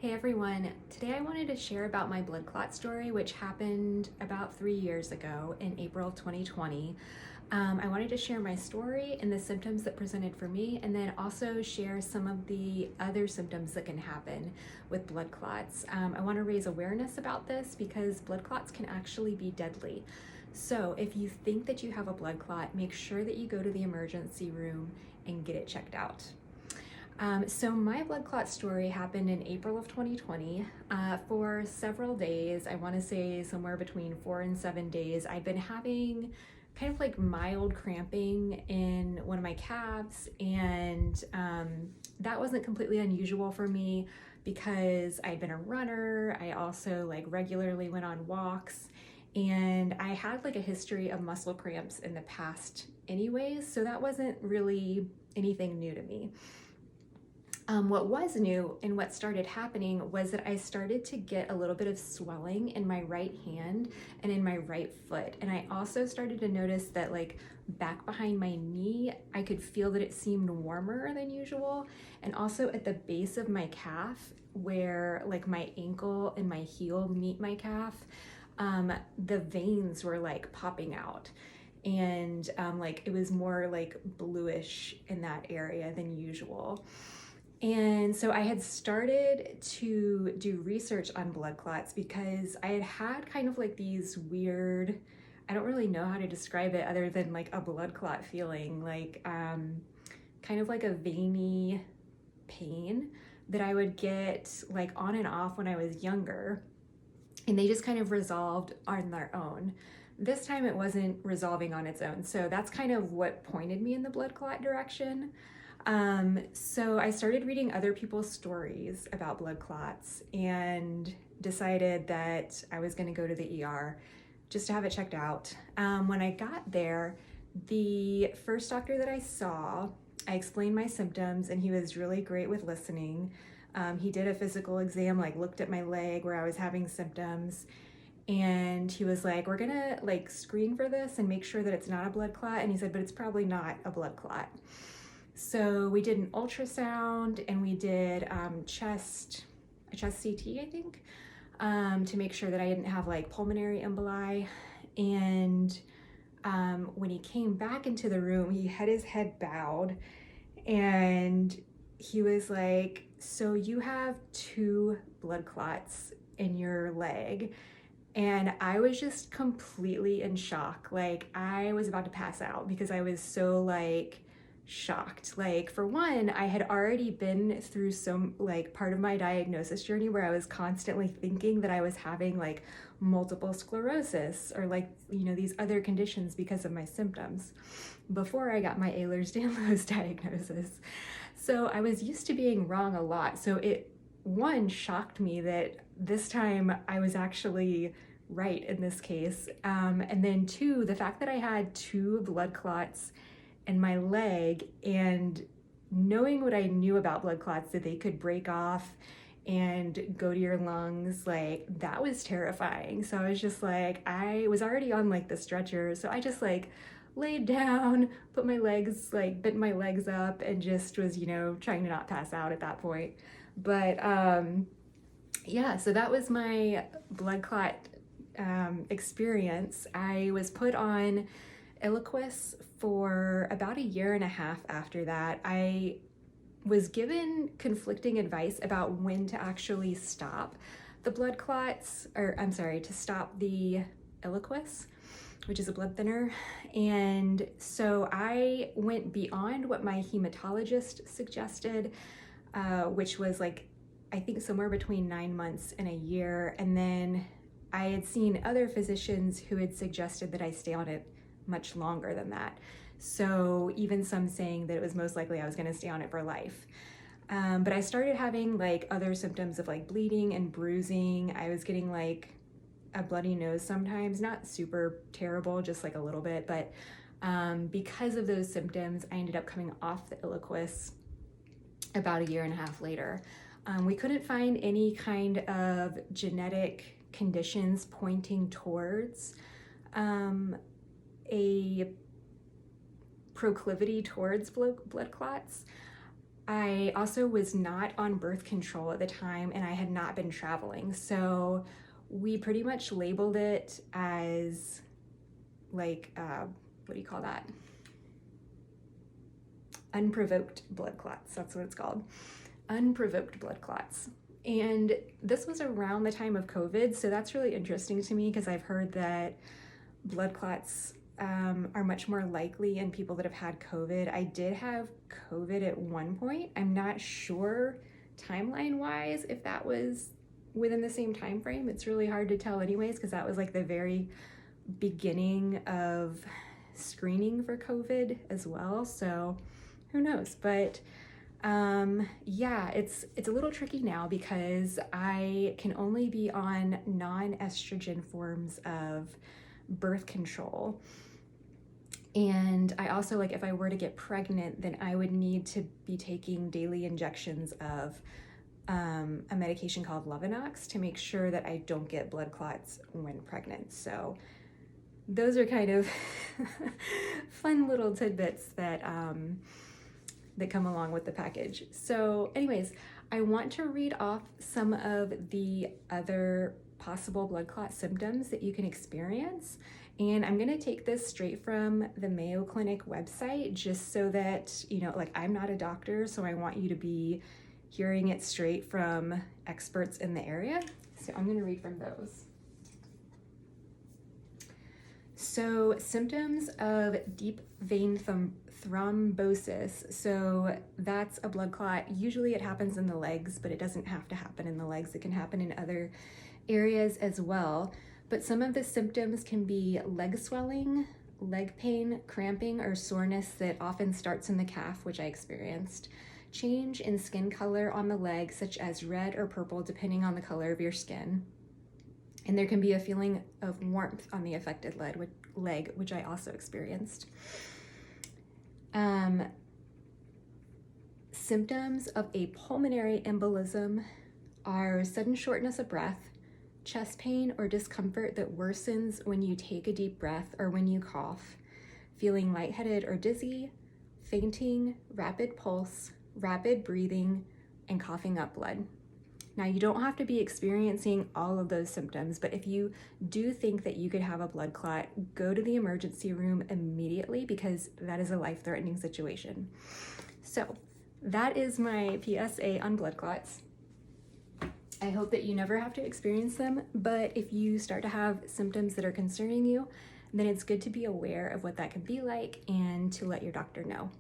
Hey everyone, today I wanted to share about my blood clot story, which happened about 3 years ago in April of 2020. I wanted to share my story and the symptoms that presented for me, and then also share some of the other symptoms that can happen with blood clots. I want to raise awareness about this because blood clots can actually be deadly. So if you think that you have a blood clot, make sure that you go to the emergency room and get it checked out. So my blood clot story happened in April of 2020. For several days, I want to say somewhere between 4 and 7 days, I'd been having kind of like mild cramping in one of my calves, and that wasn't completely unusual for me because I'd been a runner. I also like regularly went on walks, and I had like a history of muscle cramps in the past anyways, so that wasn't really anything new to me. What was new and what started happening was that I started to get a little bit of swelling in my right hand and in my right foot. And I also started to notice that like back behind my knee, I could feel that it seemed warmer than usual. And also at the base of my calf, where like my ankle and my heel meet my calf, the veins were like popping out. And like it was more like bluish in that area than usual. And so I had started to do research on blood clots because I had had kind of like these weird, I don't really know how to describe it other than like a blood clot feeling, like kind of like a veiny pain that I would get like on and off when I was younger. And they just kind of resolved on their own. This time it wasn't resolving on its own. So that's kind of what pointed me in the blood clot direction. So I started reading other people's stories about blood clots and decided that I was going to go to the ER just to have it checked out. When I got there, the first doctor that I saw, I explained my symptoms and he was really great with listening. He did a physical exam, like looked at my leg where I was having symptoms, and he was like, we're gonna like screen for this and make sure that it's not a blood clot. And he said, but it's probably not a blood clot. So we did an ultrasound and we did a chest CT, I think, to make sure that I didn't have like pulmonary emboli. And when he came back into the room, he had his head bowed and he was like, so you have 2 blood clots in your leg. And I was just completely in shock. Like I was about to pass out because I was so like shocked. Like for one, I had already been through some like part of my diagnosis journey where I was constantly thinking that I was having like multiple sclerosis or like, you know, these other conditions because of my symptoms before I got my Ehlers-Danlos diagnosis. So I was used to being wrong a lot. So it, one, shocked me that this time I was actually right in this case. And then two, the fact that I had 2 blood clots in my leg, and knowing what I knew about blood clots, that they could break off and go to your lungs, like that was terrifying. So I was just like, I was already on like the stretcher. So I just like laid down, put my legs, like bent my legs up and just was, you know, trying to not pass out at that point. But yeah, so that was my blood clot experience. I was put on Eliquis for about 1.5 years after that. I was given conflicting advice about when to actually stop the blood clots, or I'm sorry, to stop the Eliquis, which is a blood thinner. And so I went beyond what my hematologist suggested, which was like, I think somewhere between 9 months and 1 year. And then I had seen other physicians who had suggested that I stay on it much longer than that. So even some saying that it was most likely I was gonna stay on it for life. But I started having like other symptoms of like bleeding and bruising. I was getting like a bloody nose sometimes, not super terrible, just like a little bit. But because of those symptoms, I ended up coming off the Eliquis about 1.5 years later. We couldn't find any kind of genetic conditions pointing towards a proclivity towards blood clots. I also was not on birth control at the time, and I had not been traveling. So we pretty much labeled it as like, what do you call that? Unprovoked blood clots. That's what it's called. Unprovoked blood clots. And this was around the time of COVID. So that's really interesting to me because I've heard that blood clots are much more likely in people that have had COVID. I did have COVID at one point. I'm not sure timeline wise if that was within the same time frame. It's really hard to tell anyways, because that was like the very beginning of screening for COVID as well. So who knows? But yeah, it's a little tricky now because I can only be on non-estrogen forms of birth control. And I also, like, if I were to get pregnant, then I would need to be taking daily injections of a medication called Lovenox to make sure that I don't get blood clots when pregnant. So those are kind of fun little tidbits that that come along with the package. So anyways, I want to read off some of the other possible blood clot symptoms that you can experience. And I'm gonna take this straight from the Mayo Clinic website, just so that, you know, like, I'm not a doctor, so I want you to be hearing it straight from experts in the area. So I'm gonna read from those. So symptoms of deep vein thrombosis. So that's a blood clot. Usually it happens in the legs, but it doesn't have to happen in the legs. It can happen in other areas as well. But some of the symptoms can be leg swelling, leg pain, cramping, or soreness that often starts in the calf, which I experienced. Change in skin color on the leg, such as red or purple, depending to the color of your skin. And there can be a feeling of warmth on the affected leg, which I also experienced. Symptoms of a pulmonary embolism are sudden shortness of breath, chest pain or discomfort that worsens when you take a deep breath or when you cough, feeling lightheaded or dizzy, fainting, rapid pulse, rapid breathing, and coughing up blood. Now, you don't have to be experiencing all of those symptoms, but if you do think that you could have a blood clot, go to the emergency room immediately, because that is a life-threatening situation. So that is my PSA on blood clots. I hope that you never have to experience them, but if you start to have symptoms that are concerning you, then it's good to be aware of what that can be like and to let your doctor know.